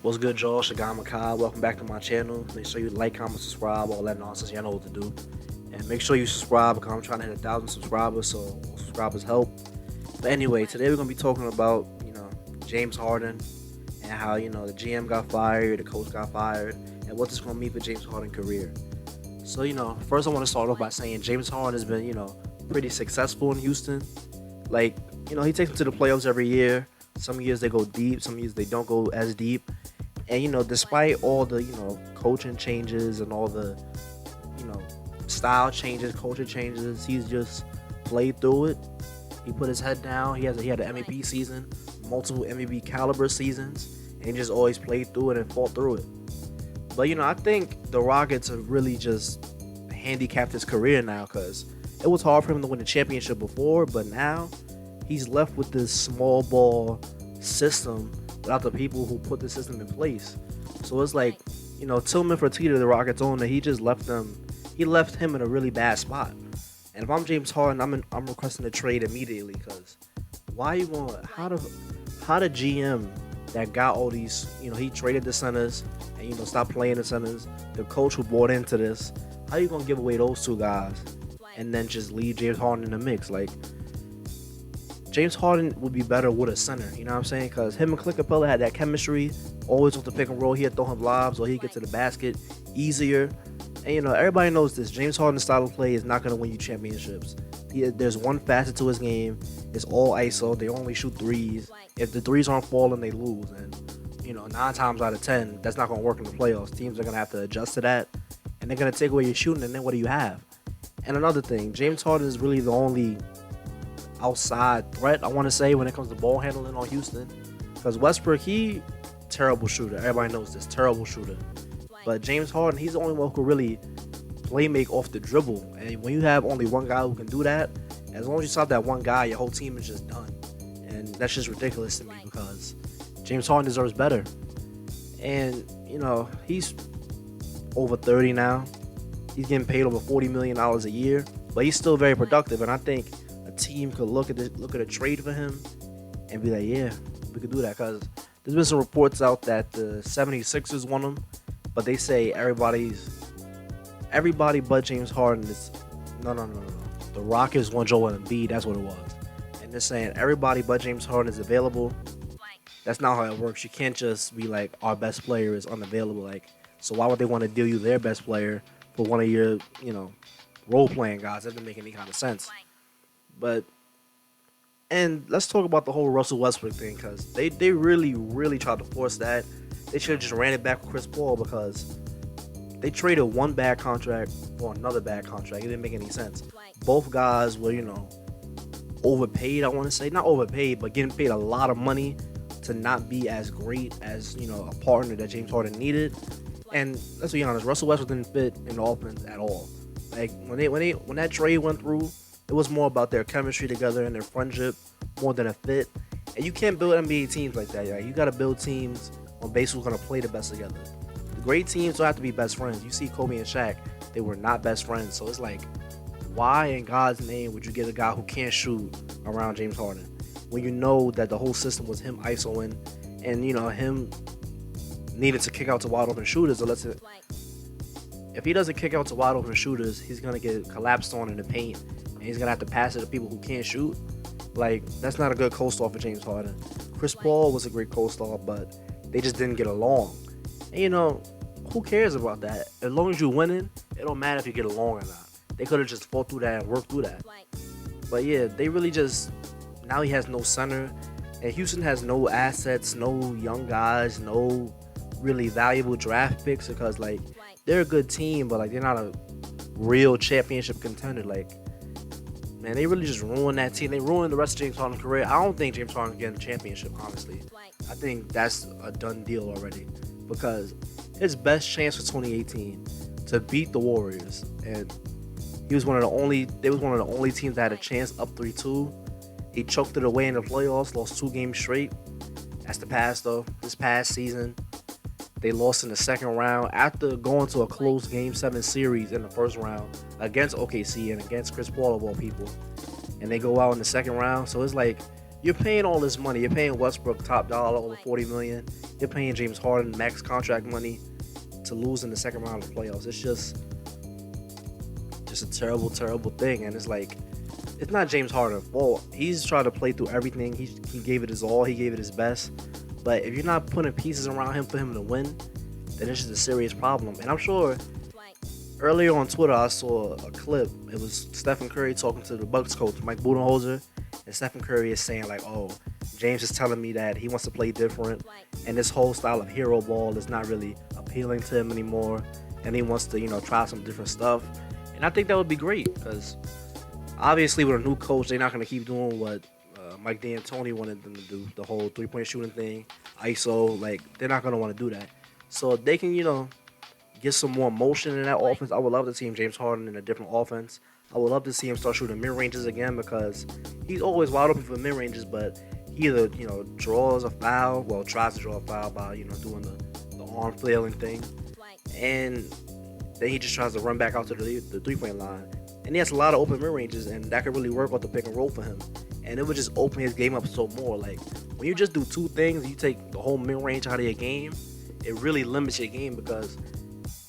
What's good, Joel? Shagam Makai. Welcome back to my channel. Make sure you like, comment, subscribe, all that nonsense. Y'all know what to do. And make sure you subscribe because I'm trying to hit 1,000 subscribers, so subscribers help. But anyway, today we're gonna be talking about James Harden and how the GM got fired, the coach got fired, and what this gonna mean for James Harden's career. So first I want to start off by saying James Harden has been pretty successful in Houston. Like he takes them to the playoffs every year. Some years they go deep, some years they don't go as deep. And despite all the coaching changes and all the style changes, culture changes, he's just played through it. He put his head down. He had an MVP season, multiple MVP caliber seasons, and he just always played through it and fought through it. But I think the Rockets have really just handicapped his career now because it was hard for him to win the championship before, but now he's left with this small ball system without the people who put the system in place. So it's like, Tillman Fertitta, the Rockets owner, he just left them. He left him in a really bad spot. And if I'm James Harden, I'm requesting a trade immediately because why you going? How the GM that got all these, he traded the centers and stopped playing the centers. The coach who bought into this, how you gonna give away those two guys and then just leave James Harden in the mix? Like, James Harden would be better with a center, you know what I'm saying? Because him and Clint Capella had that chemistry, always with the pick and roll. He'd throw him lobs or he'd get to the basket easier. And, everybody knows this. James Harden's style of play is not going to win you championships. There's one facet to his game. It's all ISO. They only shoot threes. If the threes aren't falling, they lose. And, 9 times out of 10, that's not going to work in the playoffs. Teams are going to have to adjust to that. And they're going to take away your shooting, and then what do you have? And another thing, James Harden is really the only outside threat, I want to say, when it comes to ball handling on Houston, because Westbrook, he terrible shooter. Everybody knows this, terrible shooter. But James Harden, he's the only one who can really play make off the dribble. And when you have only one guy who can do that, as long as you stop that one guy, your whole team is just done. And that's just ridiculous to me because James Harden deserves better. And he's over 30 now. He's getting paid over $40 million a year, but he's still very productive. And I think team could look at a trade for him and be like, yeah, we could do that, because there's been some reports out that the 76ers want him, but they say everybody but James Harden is no. The Rockets want Joel Embiid, that's what it was. And they're saying everybody but James Harden is available. That's not how it works. You can't just be like, our best player is unavailable. Like, so why would they want to deal you their best player for one of your role playing guys? That doesn't make any kind of sense. And let's talk about the whole Russell Westbrook thing, because they really tried to force that. They should have just ran it back with Chris Paul, because they traded one bad contract for another bad contract. It didn't make any sense. Both guys were, overpaid, I want to say. Not overpaid, but getting paid a lot of money to not be as great as, a partner that James Harden needed. And let's be honest, Russell Westbrook didn't fit in the offense at all. Like, when that trade went through, it was more about their chemistry together and their friendship more than a fit. And you can't build NBA teams like that, right? You got to build teams on base who's going to play the best together. The great teams don't have to be best friends. You see Kobe and Shaq, they were not best friends. So it's like, why in God's name would you get a guy who can't shoot around James Harden when you know that the whole system was him isoing and, him needed to kick out to wide open shooters? If he doesn't kick out to wide open shooters, he's going to get collapsed on in the paint. And he's going to have to pass it to people who can't shoot. Like, that's not a good co-star for James Harden. Chris Paul was a great co-star, but they just didn't get along. And, who cares about that? As long as you're winning, it don't matter if you get along or not. They could have just fought through that and worked through that. But, yeah, they really just... Now he has no center. And Houston has no assets, no young guys, no really valuable draft picks, because, like, they're a good team, but, like, they're not a real championship contender. Like, man, they really just ruined that team. They ruined the rest of James Harden's career. I don't think James Harden can get a championship, honestly. I think that's a done deal already, because his best chance was 2018 to beat the Warriors, and they was one of the only teams that had a chance up 3-2. He choked it away in the playoffs, lost 2 games straight. That's the past, though. This past season, they lost in the second round after going to a close Game 7 series in the first round against OKC and against Chris Paul, of all people. And they go out in the second round. So it's like, you're paying all this money. You're paying Westbrook top dollar, over $40 million. You're paying James Harden max contract money to lose in the second round of the playoffs. It's just a terrible, terrible thing. And it's like, it's not James Harden's fault. He's trying to play through everything. He gave it his all. He gave it his best. But if you're not putting pieces around him for him to win, then it's just a serious problem. And I'm sure earlier on Twitter I saw a clip. It was Stephen Curry talking to the Bucks coach Mike Budenholzer, and Stephen Curry is saying like, "Oh, James is telling me that he wants to play different, and this whole style of hero ball is not really appealing to him anymore, and he wants to, try some different stuff." And I think that would be great because obviously with a new coach, they're not going to keep doing what Mike D'Antoni wanted them to do, the whole three-point shooting thing, ISO. Like, they're not going to want to do that. So if they can, get some more motion in that offense, I would love to see James Harden in a different offense. I would love to see him start shooting mid-ranges again because he's always wide open for mid-ranges, but he either, draws a foul, well, tries to draw a foul by, doing the arm flailing thing, and then he just tries to run back out to the three-point line. And he has a lot of open mid-ranges, and that could really work with the pick and roll for him. And it would just open his game up so more. Like, when you just do two things, you take the whole mid-range out of your game, it really limits your game because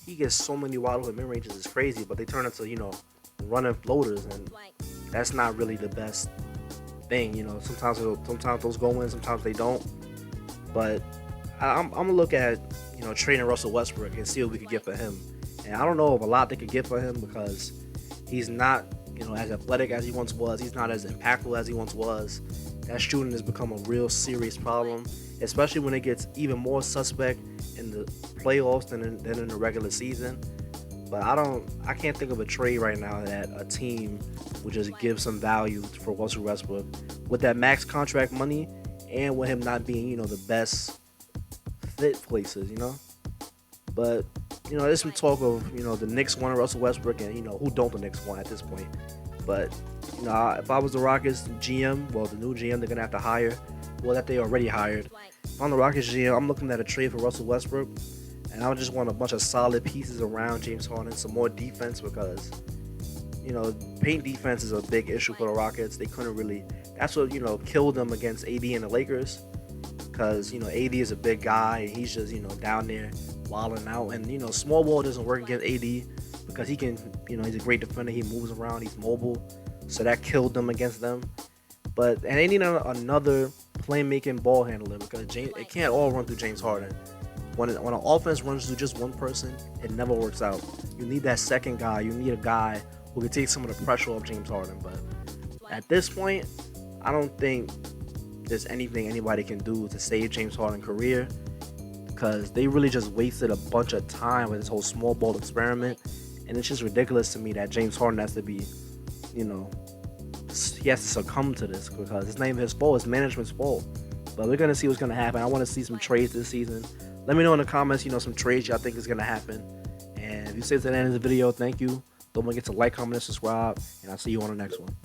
he gets so many wide open mid-ranges. It's crazy, but they turn into, running floaters, and that's not really the best thing. Sometimes those go in, sometimes they don't. But I'm going to look at, trading Russell Westbrook and see what we could get for him. And I don't know of a lot they could get for him because he's not, as athletic as he once was. He's not as impactful as he once was. That shooting has become a real serious problem, especially when it gets even more suspect in the playoffs than in the regular season. But I can't think of a trade right now that a team would just give some value for Russell Westbrook with that max contract money and with him not being, the best fit places, But there's some talk of, the Knicks want Russell Westbrook, and, who don't the Knicks want at this point. But, if I was the Rockets GM, well, the new GM they're going to have to hire, well, that they already hired. If I'm the Rockets GM, I'm looking at a trade for Russell Westbrook, and I just want a bunch of solid pieces around James Harden, some more defense because, paint defense is a big issue for the Rockets. They couldn't really, that's what, killed them against AD and the Lakers because, AD is a big guy, and he's just, down there wilding out, and small ball doesn't work against AD because he can, he's a great defender, he moves around, he's mobile, so that killed them against them. But and they need another playmaking ball handler because it can't all run through James Harden. When an offense runs through just one person, it never works out. You need that second guy. You need a guy who can take some of the pressure off James Harden. But at this point, I don't think there's anything anybody can do to save James Harden's career because they really just wasted a bunch of time with this whole small ball experiment. And it's just ridiculous to me that James Harden has to be, he has to succumb to this because it's not even his fault, it's management's fault. But we're going to see what's going to happen. I want to see some trades this season. Let me know in the comments, some trades y'all think is going to happen. And if you stay to the end of the video, thank you. Don't forget to like, comment, and subscribe. And I'll see you on the next one.